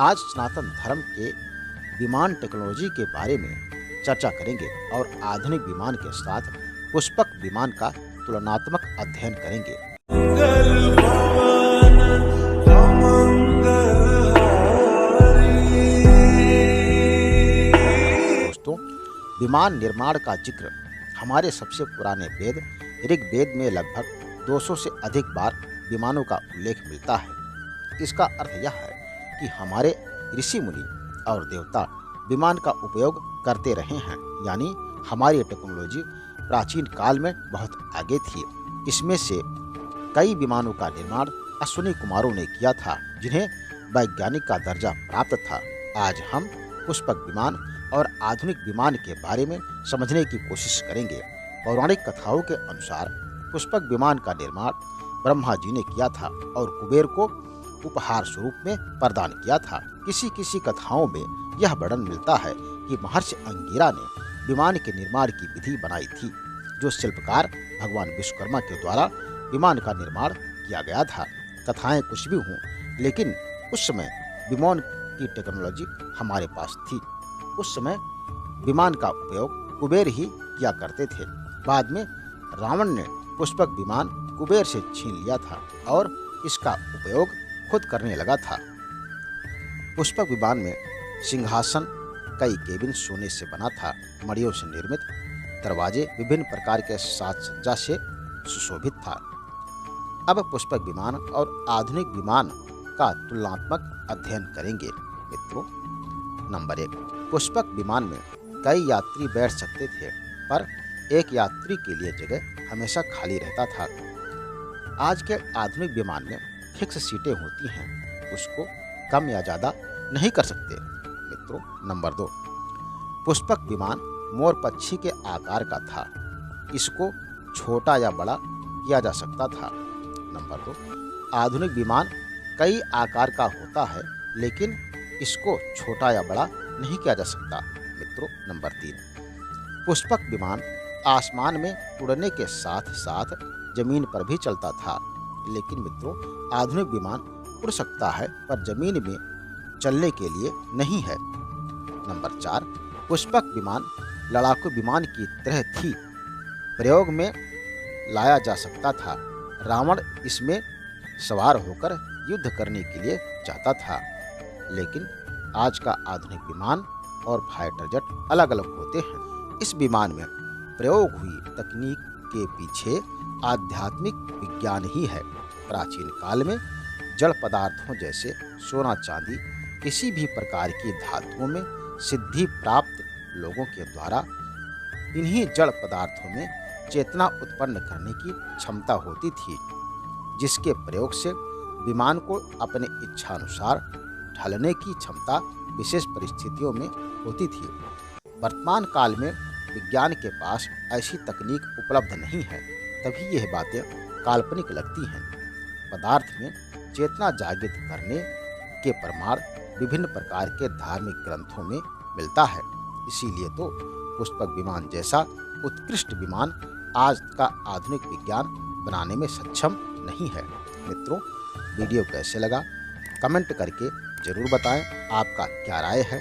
आज सनातन धर्म के विमान टेक्नोलॉजी के बारे में चर्चा करेंगे और आधुनिक विमान के साथ पुष्पक विमान का तुलनात्मक अध्ययन करेंगे। मंगल भवन अमंगल हारी। दोस्तों, विमान निर्माण का जिक्र हमारे सबसे पुराने वेद ऋग्वेद में लगभग 200 से अधिक बार विमानों का उल्लेख मिलता है। इसका अर्थ यह है कि हमारे ऋषि मुनि और देवता विमान का उपयोग करते रहे हैं, यानी हमारी टेक्नोलॉजी प्राचीन काल में बहुत आगे थी। इसमें से कई विमानों का निर्माण अश्विनी कुमारों ने किया था, जिन्हें वैज्ञानिक का दर्जा प्राप्त था। आज हम पुष्पक विमान और आधुनिक विमान के बारे में समझने की कोशिश करेंगे। पौराणिक कथाओं के अनुसार पुष्पक विमान का निर्माण ब्रह्मा जी ने किया था और कुबेर को उपहार स्वरूप में प्रदान किया था। किसी किसी कथाओं में यह वर्णन मिलता है कि महर्षि अंगिरा ने विमान के निर्माण की विधि बनाई थी, जो शिल्पकार भगवान विश्वकर्मा के द्वारा विमान का निर्माण किया गया था। कथाएं कुछ भी हों, लेकिन उस समय विमान की टेक्नोलॉजी हमारे पास थी। उस समय विमान का उपयोग कुबेर ही किया करते थे। बाद में रावण ने पुष्पक विमान कुबेर से छीन लिया था और इसका उपयोग खुद करने लगा था। पुष्पक विमान में सिंहासन, कई केबिन सोने से बना था, मड़ियों से निर्मित दरवाजे विभिन्न प्रकार के साज सज्जा से सुशोभित था। अब पुष्पक विमान और आधुनिक विमान का तुलनात्मक अध्ययन करेंगे। मित्रों, नंबर 1, पुष्पक विमान में कई यात्री बैठ सकते थे, पर एक यात्री के लिए जगह हमेशा खाली रहता था। आज के आधुनिक विमान में फिक्स सीटें होती हैं, उसको कम या ज़्यादा नहीं कर सकते। मित्रों, नंबर 2, पुष्पक विमान मोर पक्षी के आकार का था, इसको छोटा या बड़ा किया जा सकता था। नंबर 2, आधुनिक विमान कई आकार का होता है, लेकिन इसको छोटा या बड़ा नहीं किया जा सकता। मित्रों, नंबर 3, पुष्पक विमान आसमान में उड़ने के साथ साथ जमीन पर भी चलता था, लेकिन मित्रों, आधुनिक विमान उड़ सकता है पर जमीन में चलने के लिए नहीं है। नंबर 4, पुष्पक विमान लड़ाकू विमान की तरह थी, प्रयोग में लाया जा सकता था। रावण इसमें सवार होकर युद्ध करने के लिए चाहता था, लेकिन आज का आधुनिक विमान और फाइटर जेट अलग अलग होते हैं। इस विमान में प्रयोग हुई तकनीक के पीछे आध्यात्मिक विज्ञान ही है। प्राचीन काल में जड़ पदार्थों जैसे सोना, चांदी, किसी भी प्रकार की धातुओं में सिद्धि प्राप्त लोगों के द्वारा इन्हीं जड़ पदार्थों में चेतना उत्पन्न करने की क्षमता होती थी, जिसके प्रयोग से विमान को अपने इच्छानुसार ढलने की क्षमता विशेष परिस्थितियों में होती थी। वर्तमान काल में विज्ञान के पास ऐसी तकनीक उपलब्ध नहीं है, तभी यह बातें काल्पनिक लगती हैं। पदार्थ में चेतना जागृत करने के प्रमाण विभिन्न प्रकार के धार्मिक ग्रंथों में मिलता है। इसीलिए तो पुष्पक विमान जैसा उत्कृष्ट विमान आज का आधुनिक विज्ञान बनाने में सक्षम नहीं है। मित्रों, वीडियो कैसे लगा कमेंट करके जरूर बताएं। आपका क्या राय है।